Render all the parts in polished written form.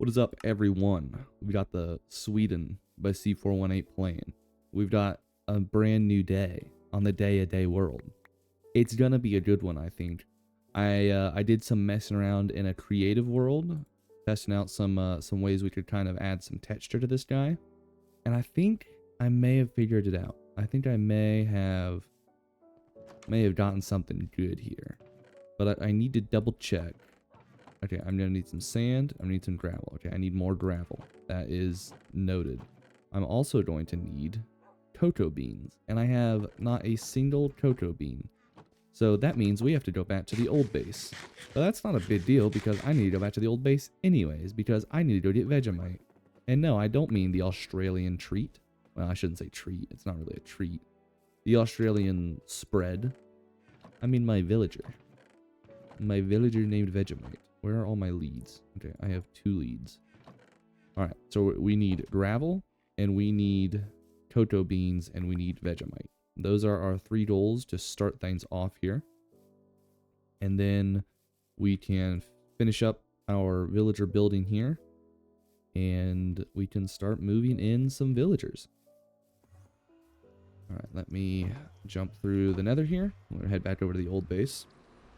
What is up, everyone? We got the Sweden by C418 playing. We've got a brand new day on the day-a-day world. It's gonna be a good one, I think. I did some messing around in a creative world, testing out some ways we could kind of add some texture to this guy, and I think I may have figured it out. I think I may have gotten something good here, but I need to double check. Okay, I'm gonna need some sand. I'm gonna need some gravel. Okay, I need more gravel. That is noted. I'm also going to need cocoa beans, and I have not a single cocoa bean. So that means we have to go back to the old base. But that's not a big deal because I need to go back to the old base anyways because I need to go get Vegemite. And no, I don't mean the Australian treat. Well, I shouldn't say treat. It's not really a treat. The Australian spread. I mean my villager. My villager named Vegemite. Where are all my leads? Okay, I have 2 leads. Alright, so we need gravel, and we need cocoa beans, and we need Vegemite. Those are our 3 goals to start things off here. And then we can finish up our villager building here, and we can start moving in some villagers. Alright, let me jump through the nether here. I'm going to head back over to the old base.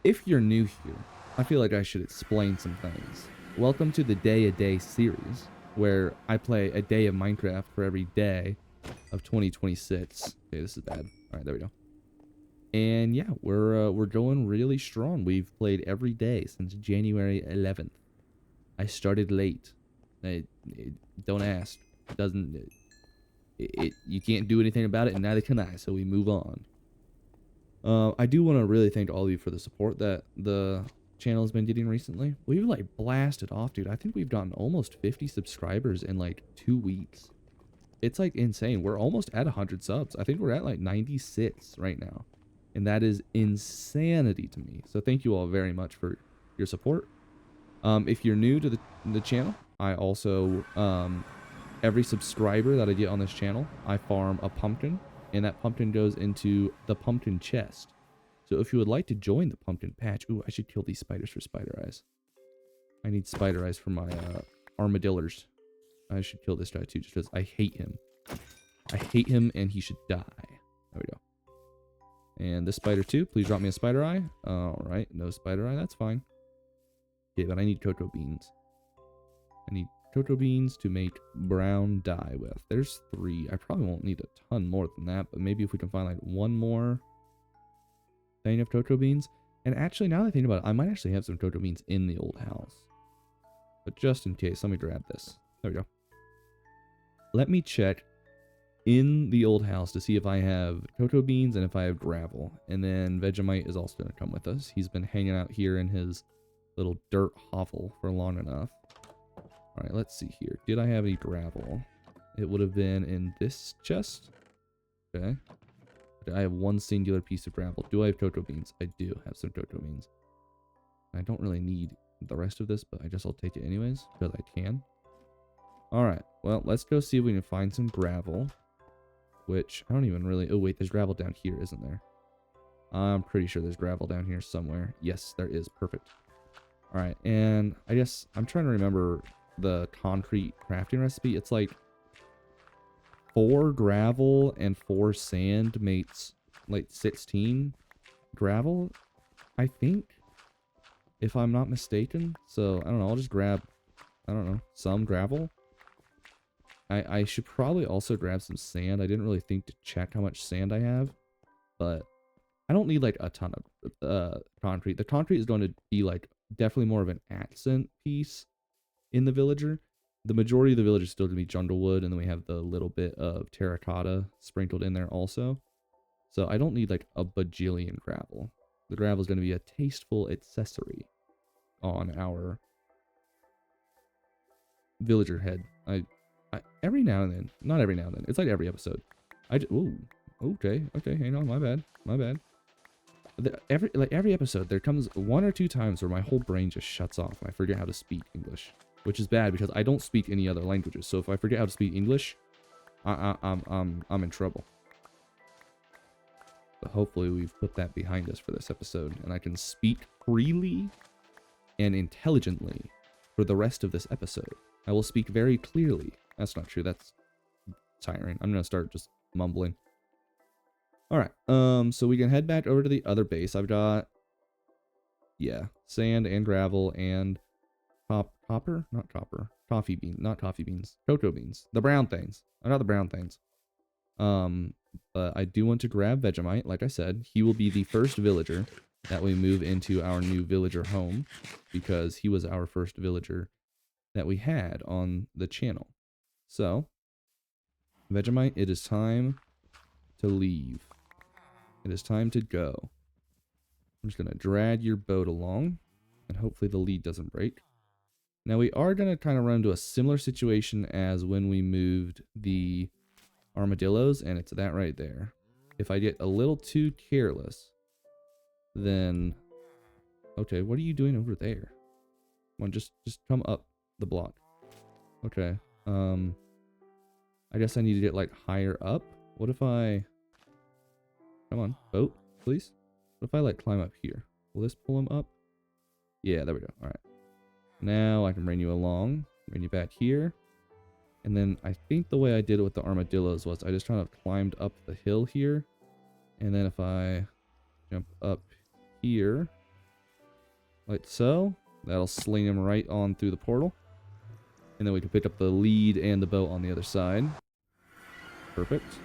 If you're new here, I feel like I should explain some things. Welcome to the day-a-day series, where I play a day of Minecraft for every day of 2026. Okay, this is bad. All right, there we go. And yeah, we're going really strong. We've played every day since January 11th. I started late. Don't ask. It doesn't. You can't do anything about it, and neither can I. So we move on. I do want to really thank all of you for the support that the channel has been getting recently. We've like blasted off, dude. I think we've gotten almost 50 subscribers in like 2 weeks. It's like insane. We're almost at 100 subs. I think we're at like 96 right now, and that is insanity to me. So thank you all very much for your support. If you're new to the channel, I also every subscriber that I get on this channel, I farm a pumpkin, and that pumpkin goes into the pumpkin chest. So if you would like to join the pumpkin patch... Ooh, I should kill these spiders for spider eyes. I need spider eyes for my armadillos. I should kill this guy too, just because I hate him. I hate him, and he should die. There we go. And this spider too. Please drop me a spider eye. Alright, no spider eye. That's fine. Okay, but I need cocoa beans. I need cocoa beans to make brown dye with. There's 3. I probably won't need a ton more than that, but maybe if we can find like 1 more thing of cocoa beans. And actually, now that I think about it, I might actually have some cocoa beans in the old house. But just in case, let me grab this. There we go. Let me check in the old house to see if I have cocoa beans and if I have gravel. And then Vegemite is also going to come with us. He's been hanging out here in his little dirt hovel for long enough. Alright, let's see here. Did I have any gravel? It would have been in this chest. Okay. I have 1 singular piece of gravel. Do I have cocoa beans? I do have some cocoa beans. I don't really need the rest of this, but I guess I'll take it anyways, because I can. Alright, well, let's go see if we can find some gravel. Which, I don't even really... Oh, wait, there's gravel down here, isn't there? I'm pretty sure there's gravel down here somewhere. Yes, there is. Perfect. Alright, and I guess I'm trying to remember the concrete crafting recipe. It's like 4 gravel and 4 sand makes like 16 gravel, I think, if I'm not mistaken. So I don't know, I'll just grab, I don't know, some gravel. I should probably also grab some sand. I didn't really think to check how much sand I have, but I don't need like a ton of concrete. The concrete is going to be like definitely more of an accent piece in the villager. The majority of the village is still going to be jungle wood, and then we have the little bit of terracotta sprinkled in there also. So I don't need like a bajillion gravel. The gravel is going to be a tasteful accessory on our villager head. Every now and then, not every now and then, it's like every episode. Ooh, okay, hang on, my bad. Every episode, there comes 1 or 2 times where my whole brain just shuts off and I forget how to speak English. Which is bad because I don't speak any other languages. So if I forget how to speak English, I'm in trouble. But hopefully we've put that behind us for this episode, and I can speak freely and intelligently for the rest of this episode. I will speak very clearly. That's not true. That's tiring. I'm gonna start just mumbling. Alright, so we can head back over to the other base. I've got, yeah, sand and gravel and copper? Not copper. Coffee bean, not coffee beans. Cocoa beans. The brown things. I got the brown things. But I do want to grab Vegemite, like I said. He will be the first villager that we move into our new villager home, because he was our first villager that we had on the channel. So, Vegemite, it is time to leave. It is time to go. I'm just going to drag your boat along, and hopefully the lead doesn't break. Now we are going to kind of run into a similar situation as when we moved the armadillos, and it's that right there. If I get a little too careless, then... Okay, what are you doing over there? Come on, just come up the block. Okay, I guess I need to get, like, higher up. What if I... Come on, boat, please. What if I, like, climb up here? Will this pull him up? Yeah, there we go. Alright. Now I can bring you along. Bring you back here. And then I think the way I did it with the armadillos was I just kind of climbed up the hill here. And then if I jump up here, like so, that'll sling him right on through the portal. And then we can pick up the lead and the boat on the other side. Perfect.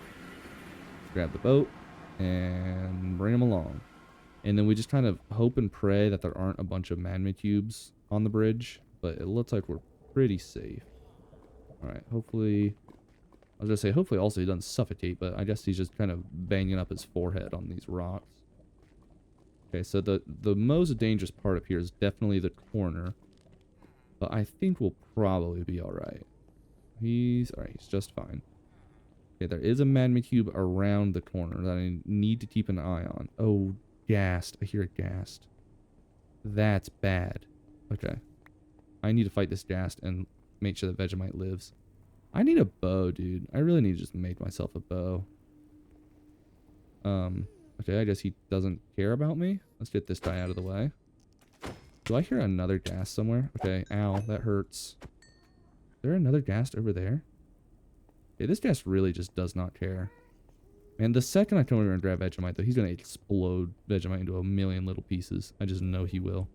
Grab the boat and bring him along. And then we just kind of hope and pray that there aren't a bunch of magma cubes on the bridge. But it looks like we're pretty safe. Alright, hopefully... I was going to say, hopefully also he doesn't suffocate, but I guess he's just kind of banging up his forehead on these rocks. Okay, so the most dangerous part up here is definitely the corner. But I think we'll probably be alright. Alright, he's just fine. Okay, there is a magma cube around the corner that I need to keep an eye on. Oh, ghast. I hear it ghast. That's bad. Okay. I need to fight this ghast and make sure that Vegemite lives. I need a bow, dude. I really need to just make myself a bow. Okay, I guess he doesn't care about me. Let's get this guy out of the way. Do I hear another ghast somewhere? Okay, ow, that hurts. Is there another ghast over there? Okay, this ghast really just does not care. Man, the second I come over and grab Vegemite, though, he's going to explode Vegemite into a million little pieces. I just know he will.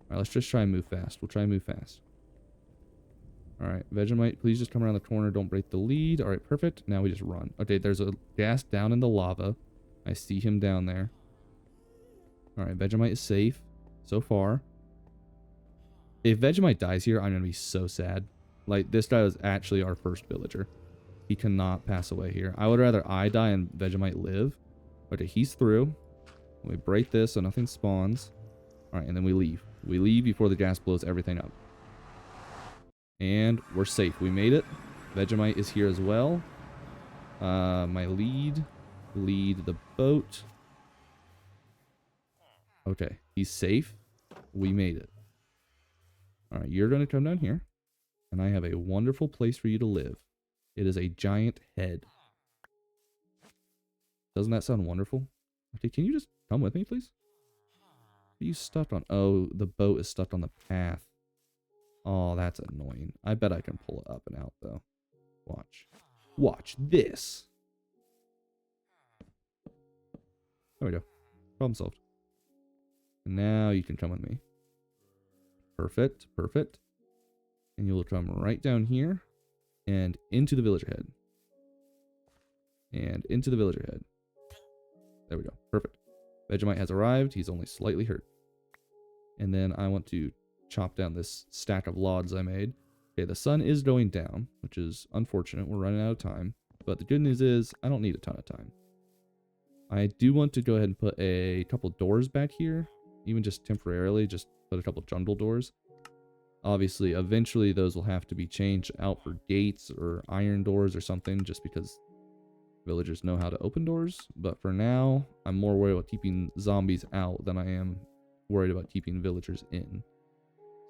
Alright, let's just try and move fast. We'll try and move fast. Alright, Vegemite, please just come around the corner. Don't break the lead. Alright, perfect. Now we just run. Okay, there's a ghast down in the lava. I see him down there. Alright, Vegemite is safe. So far. If Vegemite dies here, I'm going to be so sad. Like, this guy was actually our first villager. He cannot pass away here. I would rather I die and Vegemite live. Okay, he's through. We break this so nothing spawns. Alright, and then we leave. We leave before the gas blows everything up. And we're safe. We made it. Vegemite is here as well. My lead the boat. Okay, he's safe. We made it. Alright, you're going to come down here. And I have a wonderful place for you to live. It is a giant head. Doesn't that sound wonderful? Okay, can you just come with me, please? What are you stuck on? Oh, the boat is stuck on the path. Oh, that's annoying. I bet I can pull it up and out, though. Watch. Watch this. There we go. Problem solved. And now you can come with me. Perfect. Perfect. And you'll come right down here. And into the villager head. And into the villager head. There we go. Perfect. Vegemite has arrived. He's only slightly hurt. And then I want to chop down this stack of logs I made. Okay, the sun is going down, which is unfortunate. We're running out of time. But the good news is I don't need a ton of time. I do want to go ahead and put a couple doors back here. Even just temporarily, just put a couple jungle doors. Obviously, eventually those will have to be changed out for gates or iron doors or something, just because villagers know how to open doors. But for now, I'm more worried about keeping zombies out than I am worried about keeping villagers in.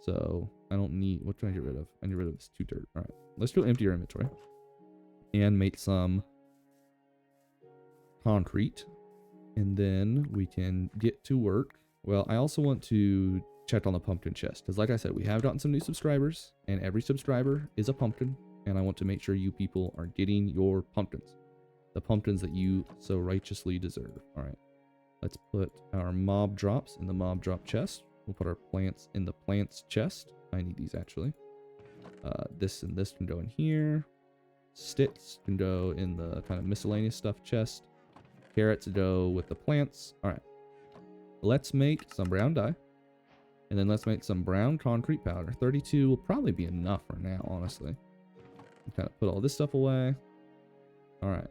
So I don't need... What can I get rid of? I need rid of this 2 dirt. Alright, let's go empty our inventory. And make some concrete. And then we can get to work. Well, I also want to checked on the pumpkin chest. Because like I said, we have gotten some new subscribers, and every subscriber is a pumpkin. And I want to make sure you people are getting your pumpkins. The pumpkins that you so righteously deserve. All right. Let's put our mob drops in the mob drop chest. We'll put our plants in the plants chest. I need these actually. This and this can go in here. Sticks can go in the kind of miscellaneous stuff chest. Carrots go with the plants. All right. Let's make some brown dye. And then let's make some brown concrete powder. 32 will probably be enough for now, honestly. Kind of put all this stuff away. All right.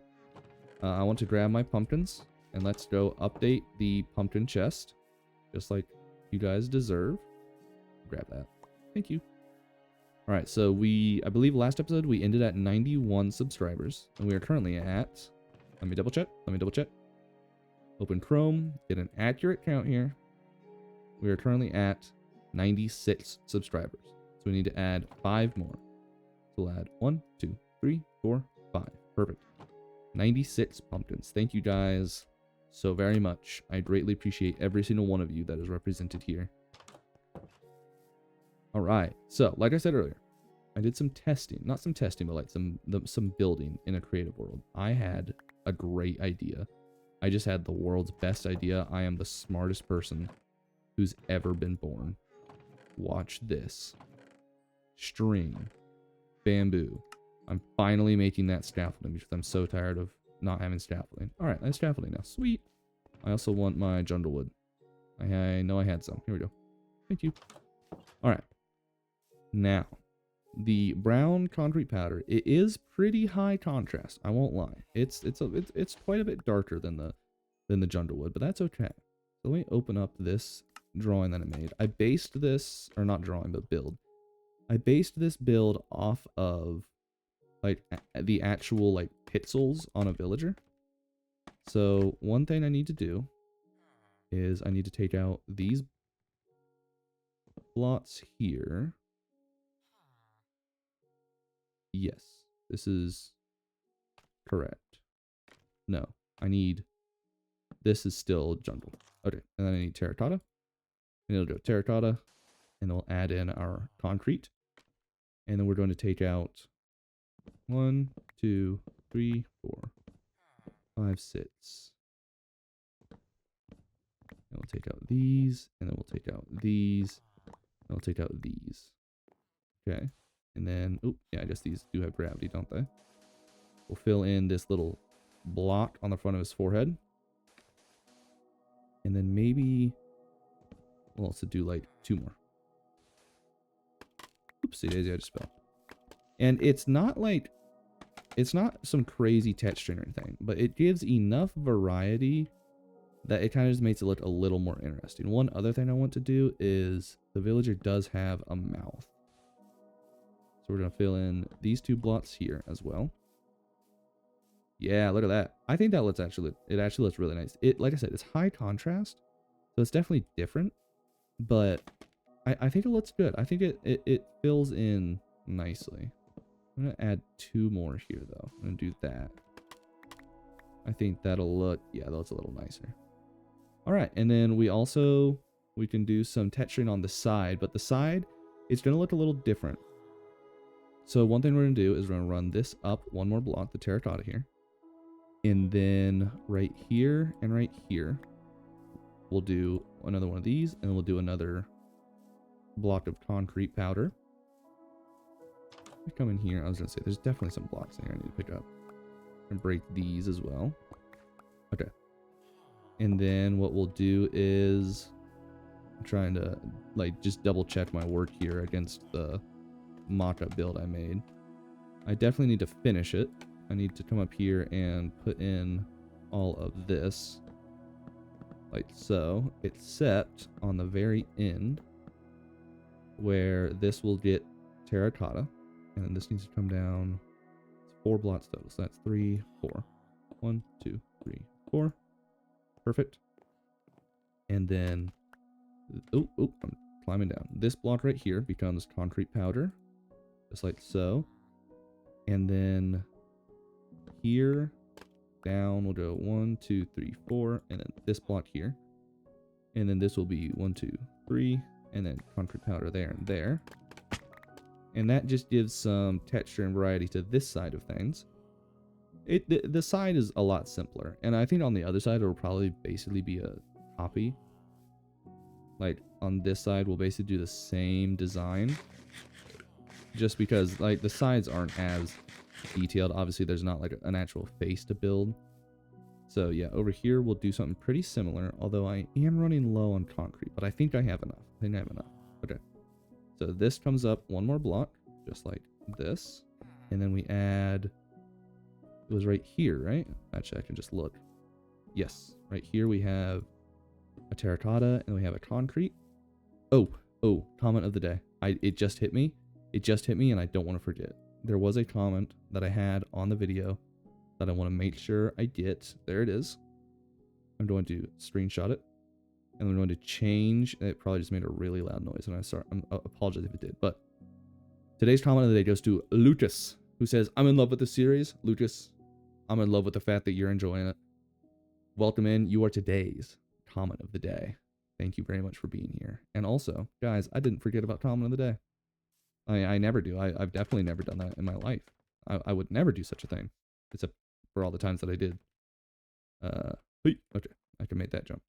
I want to grab my pumpkins. And let's go update the pumpkin chest. Just like you guys deserve. Grab that. Thank you. All right, so I believe last episode we ended at 91 subscribers. And we are currently at, let me double check. Open Chrome, get an accurate count here. We are currently at 96 subscribers. So we need to add 5 more. So we'll add 1, 2, 3, 4, 5. Perfect. 96 pumpkins. Thank you guys so very much. I greatly appreciate every single one of you that is represented here. All right. So, like I said earlier, I did some testing. Not some testing, but like some building in a creative world. I had a great idea. I just had the world's best idea. I am the smartest person who's ever been born. Watch this. String. Bamboo. I'm finally making that scaffolding because I'm so tired of not having scaffolding. All right, I have scaffolding now. Sweet. I also want my jungle wood. I know I had some. Here we go. Thank you. All right. Now, the brown concrete powder. It is pretty high contrast. I won't lie. It's quite a bit darker than the jungle wood, but that's okay. So let me open up this drawing that I made. I based this, or not drawing, but build. I based this build off of like the actual like pixels on a villager. So one thing I need to do is I need to take out these plots here. Yes, this is correct. No, I need, this is still jungle. Okay, and then I need terracotta. And it'll go terracotta, and we'll add in our concrete. And then we're going to take out 1, 2, 3, 4, 5, 6. And we'll take out these, and then we'll take out these, and we'll take out these. Okay. And then, oh, yeah, I guess these do have gravity, don't they? We'll fill in this little block on the front of his forehead. And then maybe we'll also do like 2 more. Oopsie daisy, I just spelled. And it's not like, it's not some crazy texture or anything, but it gives enough variety that it kind of just makes it look a little more interesting. One other thing I want to do is the villager does have a mouth. So we're going to fill in these 2 blocks here as well. Yeah, look at that. I think that looks it actually looks really nice. It, like I said, it's high contrast, so it's definitely different, but I think it looks good. I think it fills in nicely. I'm going to add 2 more here, though. I'm going to do that. I think that'll look, yeah, that looks a little nicer. All right, and then we can do some texturing on the side, but the side, it's going to look a little different. So one thing we're going to do is we're going to run this up 1 more block, the terracotta here. And then right here and right here, we'll do another one of these, and we'll do another block of concrete powder. I come in here, I was going to say, there's definitely some blocks in here I need to pick up. And break these as well. Okay. And then what we'll do is, I'm trying to like just double check my work here against the mock-up build I made. I definitely need to finish it. I need to come up here and put in all of this like so, except on the very end where this will get terracotta, and then this needs to come down. It's 4 blocks total, so that's 3, 4. 1, 2, 3, 4. Perfect. And then, I'm climbing down. This block right here becomes concrete powder, just like so. And then here, down, we'll go 1, 2, 3, 4, and then this block here. And then this will be 1, 2, 3, and then concrete powder there and there. And that just gives some texture and variety to this side of things. The side is a lot simpler, and I think on the other side it will probably basically be a copy. Like on this side we'll basically do the same design, just because like the sides aren't as detailed. Obviously there's not like an actual face to build. So yeah, over here we'll do something pretty similar, although I am running low on concrete, but I think I have enough. Okay, so this comes up one more block, just like this, and then we add, it was right here, right? Actually, I can just look. Yes, right here we have a terracotta, and we have a concrete. Oh, comment of the day. It just hit me. It just hit me, and I don't want to forget. There was a comment that I had on the video that I want to make sure I get. There it is. I'm going to screenshot it, and I'm going to change. It probably just made a really loud noise, and I apologize if it did. But today's comment of the day goes to Lucas, who says, "I'm in love with the series." Lucas, I'm in love with the fact that you're enjoying it. Welcome in. You are today's comment of the day. Thank you very much for being here. And also, guys, I didn't forget about comment of the day. I never do. I've definitely never done that in my life. I would never do such a thing, except for all the times that I did. Okay, I can make that jump.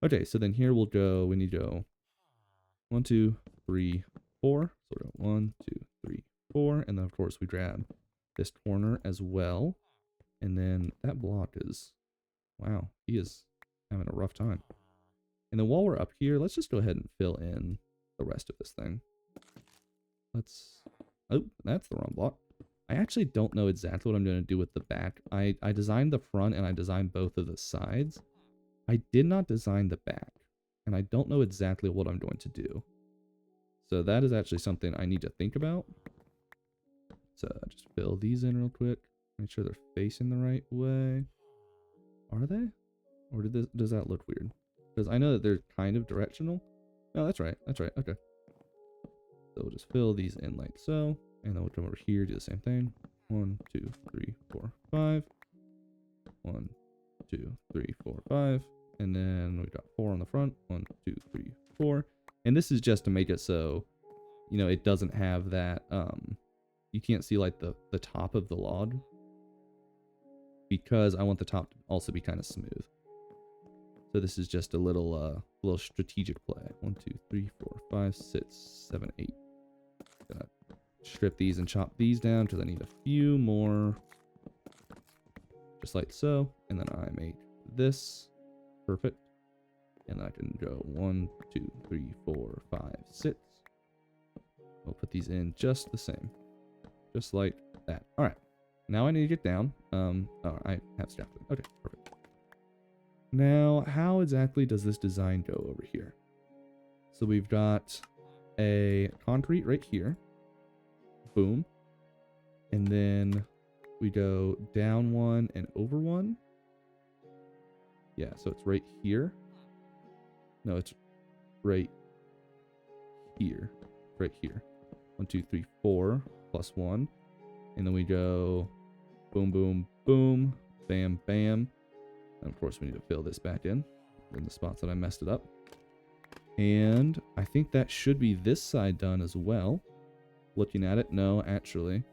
Okay, so then here we'll go. We need to go 1, 2, 3, 4. So we'll go 1, 2, 3, 4, and then of course we grab this corner as well. And then that block is, wow, he is having a rough time. And then while we're up here, let's just go ahead and fill in the rest of this thing. Oh, that's the wrong block. I actually don't know exactly what I'm going to do with the back. I designed the front and I designed both of the sides. I did not design the back, and I don't know exactly what I'm going to do. So that is actually something I need to think about. So just fill these in real quick. Make sure they're facing the right way. Are they? Or does that look weird? Because I know that they're kind of directional. No, that's right. That's right. Okay. So we'll just fill these in like so. And then we'll come over here, do the same thing. 1, 2, 3, 4, 5. 1, 2, 3, 4, 5. And then we got 4 on the front. 1, 2, 3, 4. And this is just to make it so, you know, it doesn't have that, you can't see like the top of the log, because I want the top to also be kind of smooth. So this is just a little strategic play. 1, 2, 3, 4, 5, 6, 7, 8. Gonna strip these and chop these down because I need a few more, just like so. And then I make this perfect, and I can go 1, 2, 3, 4, 5, 6. We'll put these in just the same, just like that. All right, now I need to get down. Oh, I have scaffolding. Okay, perfect. Now, how exactly does this design go over here? So we've got a concrete right here. Boom. And then we go down 1 and over 1. Yeah, so it's right here. No, it's right here. Right here. 1, 2, 3, 4 plus 1. And then we go boom, boom, boom, bam, bam. And of course we need to fill this back in the spots that I messed it up. And I think that should be this side done as well. Looking at it, no, actually,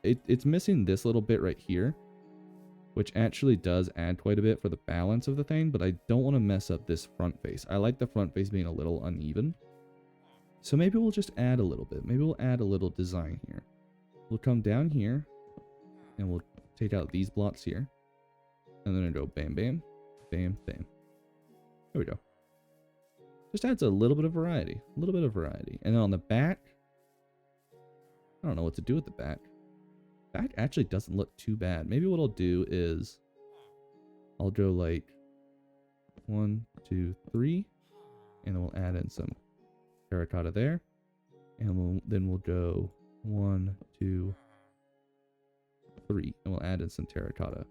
it's missing this little bit right here, which actually does add quite a bit for the balance of the thing, but I don't want to mess up this front face. I like the front face being a little uneven. So maybe we'll just add a little bit. Maybe we'll add a little design here. We'll come down here and we'll take out these blocks here. And then it'll go bam, bam, bam, bam. There we go. Just adds a little bit of variety. A little bit of variety. And then on the back, I don't know what to do with the back. Back actually doesn't look too bad. Maybe what I'll do is I'll go like 1, 2, 3. And then we'll add in some terracotta there. And then we'll go 1, 2, 3. And we'll add in some terracotta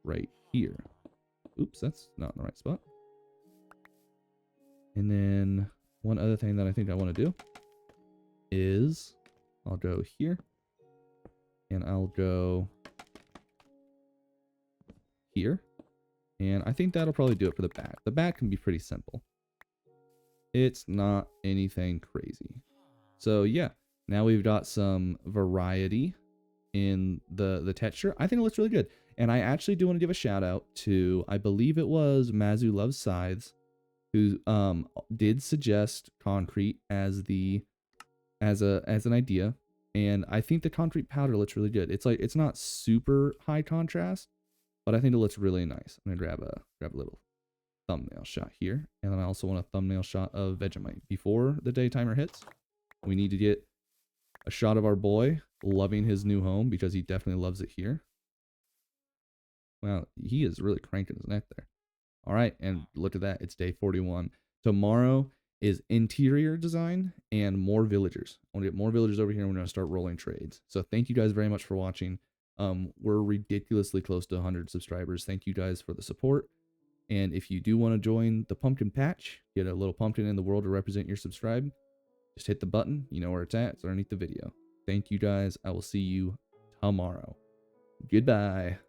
right here. Oops, that's not in the right spot. And then one other thing that I think I want to do is I'll go here and I'll go here. And I think that'll probably do it for the back. The back can be pretty simple. It's not anything crazy. So yeah, now we've got some variety in the texture. I think it looks really good. And I actually do want to give a shout out to, I believe it was Mazu Loves Scythes, who did suggest concrete as an idea. And I think the concrete powder looks really good. It's like, it's not super high contrast, but I think it looks really nice. I'm gonna grab a little thumbnail shot here, and then I also want a thumbnail shot of Vegemite before the day timer hits. We need to get a shot of our boy loving his new home, because he definitely loves it here. Wow, he is really cranking his neck there. All right, and look at that. It's day 41. Tomorrow is interior design and more villagers. I want to get more villagers over here, and we're going to start rolling trades. So thank you guys very much for watching. We're ridiculously close to 100 subscribers. Thank you guys for the support. And if you do want to join the pumpkin patch, get a little pumpkin in the world to represent your subscribe, just hit the button. You know where it's at. It's underneath the video. Thank you guys. I will see you tomorrow. Goodbye.